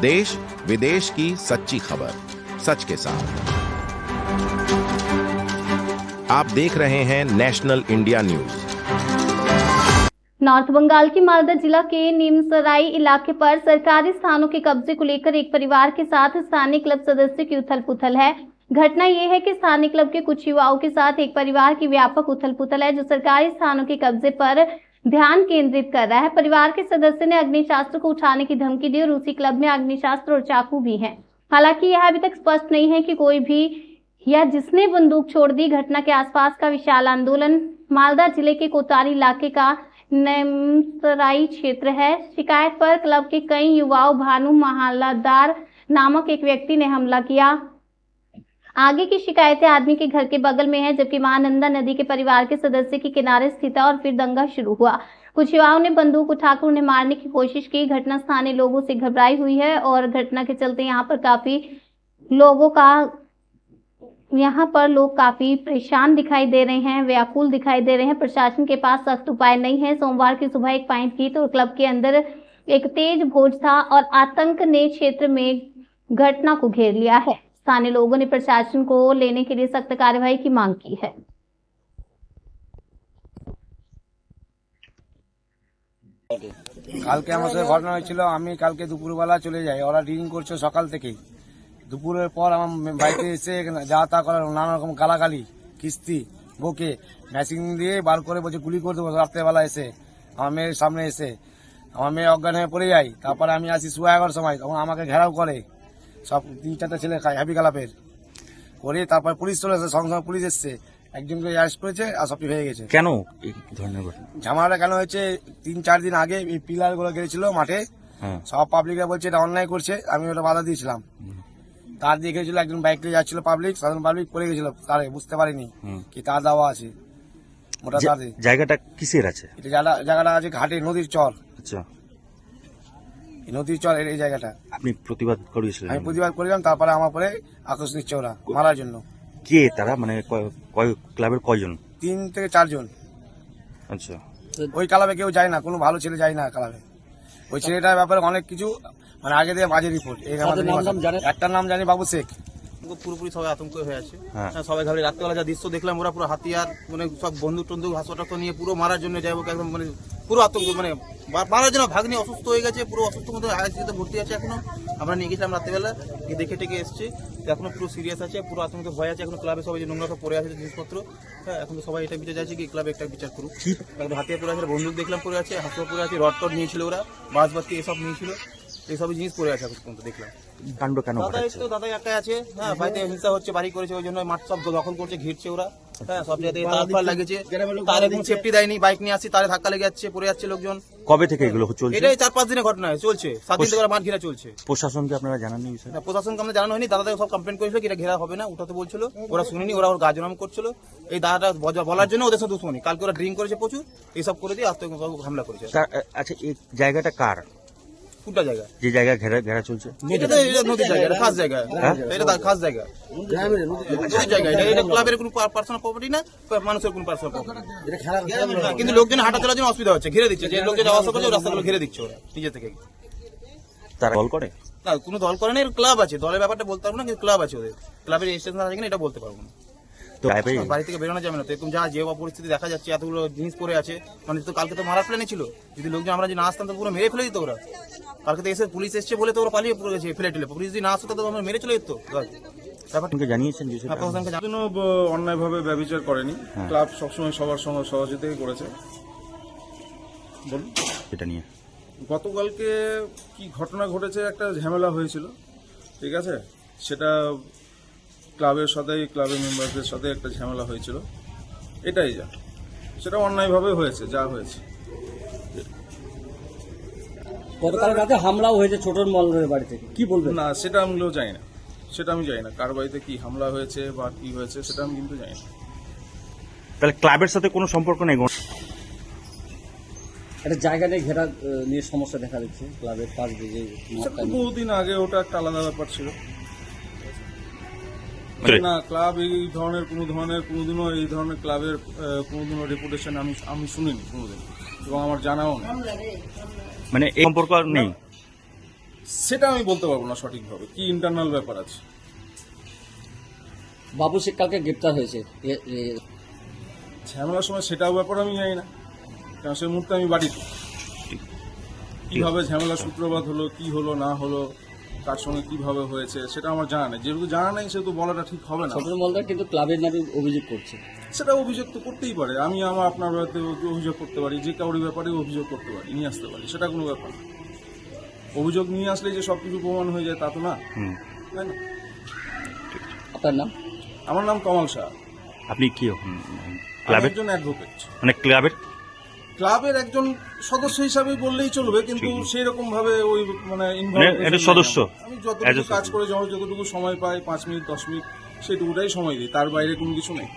देश विदेश की सच्ची खबर सच के साथ। आप देख रहे हैं national India news. North Bengal के मालदा जिला के नीमसराई इलाके पर सरकारी स्थानों के कब्जे को लेकर एक परिवार के साथ स्थानीय क्लब सदस्य की उथल-पुथल है। घटना यह है कि स्थानीय क्लब के कुछ युवाओं के साथ एक परिवार की व्यापक उथल-पुथल है जो सरकारी स्थानों के कब्जे पर ध्यान केंद्रित कर रहा है। परिवार के सदस्य ने अग्निशास्त्र को उठाने की धमकी दी और उसी क्लब में अग्निशास्त्र और चाकू भी हैं। हालांकि यह अभी तक स्पष्ट नहीं है कि कोई भी या जिसने बंदूक छोड़ दी। घटना के आसपास का विशाल आंदोलन मालदा जिले के कोतारी इलाके का नीमसराई क्षेत्र है। शिकायत पर क्लब के कई युवाओं भानु महालादार नामक एक व्यक्ति ने हमला किया। आगे की शिकायतें आदमी के घर के बगल में है जबकि महानंदा नदी के परिवार के सदस्य के किनारे स्थित है और फिर दंगा शुरू हुआ। कुछ युवाओं ने बंदूक उठाकर उन्हें मारने की कोशिश की। घटना स्थानीय लोगों से घबराई हुई है और घटना के चलते यहाँ पर लोग काफी परेशान दिखाई दे रहे हैं, व्याकुल दिखाई दे रहे हैं। प्रशासन के पास सख्त उपाय नहीं है। सोमवार की सुबह एक पाइंट की तो क्लब के अंदर एक तेज भोज था और आतंक ने क्षेत्र में घटना को घेर लिया है। स्थानीय लोगों ने प्रशासन को लेने के लिए सख्त कार्रवाई की मांग की है। কালকে আমার সাথে ঘটনা হয়েছিল। আমি কালকে দুপুরবেলা চলে যাই, ওরা ড্রিঙ্ক করছে সকাল থেকেই। দুপুরের পর আমার বাড়িতে এসে যা তা করার নানা রকম গালাগালি কিস্তি বকে মেশিন দিয়ে বার করে বলছে গুলি করে দেবো। রাত্রেবেলা এসে আমার মেয়ের সামনে এসে আমার মেয়ে অজ্ঞান হয়ে পড়ে যায়। তারপরে আমি আসি 11:15 সময়, তখন আমাকে ঘেরাও করে সব 3-4টা ছেলে হ্যাপি কালাপের করে। তারপর পুলিশ চলে এসে, সঙ্গে সঙ্গে পুলিশ এসছে, একজনকে অ্যারেস্ট করেছে আর সবটি হয়ে গেছে। কেন এই ধরনের ঝামেলাটা কেন হয়েছে? 3-4 দিন আগে এই পিলার গুলো গেছিল মাঠে, সব পাবলিকরা বলছে এটা অন্যায় করছে। আমি ওটা বাধা দিয়েছিলাম। তার দিয়ে গেছিল, একজন বাইক নিয়ে যাচ্ছিল পাবলিক, সাধারণ পাবলিক পড়ে গেছিল, তারে বুঝতে পারিনি কি তার দেওয়া আছে। মোটা তার জায়গাটা কিসের আছে? এটা জায়গাটা আছে ঘাটে, নদীর চর। আচ্ছা, নদীর চর এই জায়গাটা। আপনি প্রতিবাদ করেছিলেন? আমি প্রতিবাদ করিলাম। তারপরে আমার পরে আকস্মিক নিচ্ছে ওরা মারার জন্য। কে তারা? মানে ক্লাবের কয়জন? 3 থেকে 4 জন। আচ্ছা, ওই ক্লাবে কেউ যায় না, কোনো ভালো ছেলে যায় না ক্লাবে। ওই ছেলেটার ব্যাপারে অনেক কিছু মানে আগে দিয়ে বাজে রিপোর্ট। একটা নাম জানি বাবু শেখ। পুরোপুরি সবাই আতঙ্ক হয়ে আছে। সবাই ঘাবড়ে, রাত্রেবেলা যা দৃশ্য দেখলাম, ওরা পুরো হাতিয়ার মানে সব বন্দুক টন্দুক হাসপাতাল নিয়ে পুরো মারার জন্য যাই হোক একদম মানে পুরো আতঙ্ক, মানে মারার জন্য। ভাগ্নি অসুস্থ হয়ে গেছে, পুরো অসুস্থ মতো আইসিইউতে ভর্তি আছে এখনো। আমরা নিয়ে গেছিলাম রাত্রেবেলা, গিয়ে দেখে টেকে এসেছি, এখনো পুরো সিরিয়াস আছে, পুরো আতঙ্ক ভয় আছে। এখনো ক্লাবে সবাই যে নোংরা সব পড়ে আছে জিনিসপত্র। হ্যাঁ, এখন তো সবাই এটা বিচার চাইছে কি ক্লাবে একটা বিচার করুক। হাতিয়ার পড়ে আছে, বন্দুক দেখলাম পড়ে আছে, হাসপাতাল পড়ে আছে, রড টড নিয়েছিল ওরা, বাসবাতি এসব নিয়েছিল, এইসব জিনিস পড়ে আছে এখন পর্যন্ত দেখলাম। কাণ্ড কেন? দাদা একাই আছে। হ্যাঁ, বাড়িতে হিংসা হচ্ছে, বাড়ি করেছে, ওই জন্য মাঠ সব দখল করছে, ঘিরছে ওরা। হ্যাঁ, সব জায়গায় তার লাগেছে, তার এখন সেফটি দেয়নি। বাইক নিয়ে আসছি, তারে ধাক্কা লেগে যাচ্ছে, পড়ে যাচ্ছে লোকজন। কবে থেকে এগুলো চলছে? এটাই 4-5 দিনের ঘটনা চলছে, 7 দিন থেকে মাঠ ঘেরা চলছে। প্রশাসনকে আপনারা জানাননি বিষয়? প্রশাসনকে আমরা জানানো হয়নি। দাদা সব কমপ্লেন করেছিল কি এটা ঘেরা হবে না, উঠাতে বলছিল, ওরা শুনিনি। ওরা ওর গাজনাম করছিল এই দাদাটা বলার জন্য, ওদের সাথে দুশ্মনী। কালকে ওরা ড্রিঙ্ক করেছে প্রচুর, এইসব করে দিয়ে আজকে হামলা করেছে। আচ্ছা, এই জায়গাটা কার? কোনটা জায়গা? যে জায়গায় ঘেরা চলছে এটা তো নদীর জায়গা, এটা খাস জায়গা। এটা খাস জায়গা, এটা ক্লাবের কোনো পার্সোনাল প্রপার্টি না, মানুষের কোনো পার্সোনাল প্রপার্টি। কিন্তু লোকজন হাঁটা চলার জন্য অসুবিধা হচ্ছে, ঘিরে দিচ্ছে। যে লোকজন যাওয়া আসা করছে রাস্তাগুলো ঘিরে দিচ্ছে ওরা নিজে থেকে। তারা দল করে না, কোনো দল করে না, ক্লাব আছে। দলের ব্যাপারটা বলতে পারবো না, কিন্তু ক্লাব আছে ওদের। ক্লাবের রেজিস্ট্রেশন আছে কিনা এটা বলতে পারবো না। বাড়ি থেকে বেরোনো যাবে না তো, এরকম যা যে পরিস্থিতি দেখা যাচ্ছে, এতগুলো জিনিস পড়ে আছে। মানে তো কালকে তো মারার প্ল্যানে ছিল, যদি লোকজন আমরা যদি না আসতাম তো পুরো মেরে ফেলে দিত ওরা। কালকে তো এসে পুলিশ এসছে বলে তো ওরা পালিয়ে পড়ে গেছে ফেলে টেলে। পুলিশ যদি না আসতো তো আমরা মেরে চলে যেত। ব্যাপারটা জানিয়েছেন? কোনো অন্যায়ভাবে ব্যবচার করেনি, ক্লাব সবসময় সবার সঙ্গে সহযোগিতাই করেছে। বলুন এটা নিয়ে গতকালকে কি ঘটনা ঘটেছে? একটা ঝামেলা হয়েছিল, ঠিক আছে? সেটা ক্লাবের সাথে, ক্লাবের মেম্বারদের সাথে একটা ঝামেলা হয়েছিল, এটাই যা। সেটা অন্যায়ভাবে হয়েছে, যা হয়েছে। গতকাল রাতে হামলাও হয়েছে ছোটন মল্লের বাড়ি থেকে, কি বলবেন? না, সেটা আমিও জানি না, সেটা আমি জানি না কার বাড়িতে কি হামলা হয়েছে বা কি হয়েছে, সেটা আমি কিন্তু জানি না। তাহলে ক্লাবের সাথে কোনো সম্পর্ক নেই? একটা জায়গা নিয়ে ঘেরা নিয়ে সমস্যা দেখা দিচ্ছে ক্লাবের পাশ দিয়ে। বহুদিন আগে ওটা একটা আলাদা ব্যাপার ছিল না। ক্লাব এই ধরনের কোনোদিনও এই ধরনের ক্লাবের কোনোদিনও রেপুটেশন আমি শুনিনি কোনোদিন, এবং আমার জানাও নেই। মানে এই সম্পর্ক নেই? সেটা আমি বলতে পারবো না সঠিকভাবে, কি ইন্টারনাল ব্যাপার আছে। বাবু শেখ কালকে গ্রেপ্তার হয়েছে ঝামেলার সময় সেটাও ব্যাপার আমি জানি না, কারণ সেই মুহূর্তে আমি বাড়িতে। কিভাবে ঝামেলা সূত্রপাত হলো, কি হলো না হলো, কার সঙ্গে কিভাবে হয়েছে সেটা আমার জানা নেই। যেহেতু জানা নেই সেহেতু বলাটা ঠিক হবে না। ছোটন মলদার কিন্তু ক্লাবের নামে অভিযোগ করছে। সেটা অভিযোগ তো করতেই পারে, আমি আপনার ব্যাপারে অভিযোগ করতে পারি, যে কাউরি ব্যাপারে অভিযোগ করতে পারি, নিয়ে আসতে পারি, সেটা কোনো ব্যাপার না। অভিযোগ নিয়ে আসলে যে সবকিছু প্রমাণ হয়ে যায় তা তো না, তাই না? আপনার নাম? আমার নাম কমল শাহ। আপনি কি আমি ক্লাবের একজন অ্যাডভোকেট, মানে ক্লাবের একজন সদস্য হিসাবে বললেই চলবে, কিন্তু সেই রকম ভাবে ওই মানে এটা সদস্য। আমি যতটুকু কাজ করে যতটুকু সময় পাই, 5 মিনিট 10 মিনিট সেটুকুটাই সময় দিই, তার বাইরে কোনো কিছু নেই।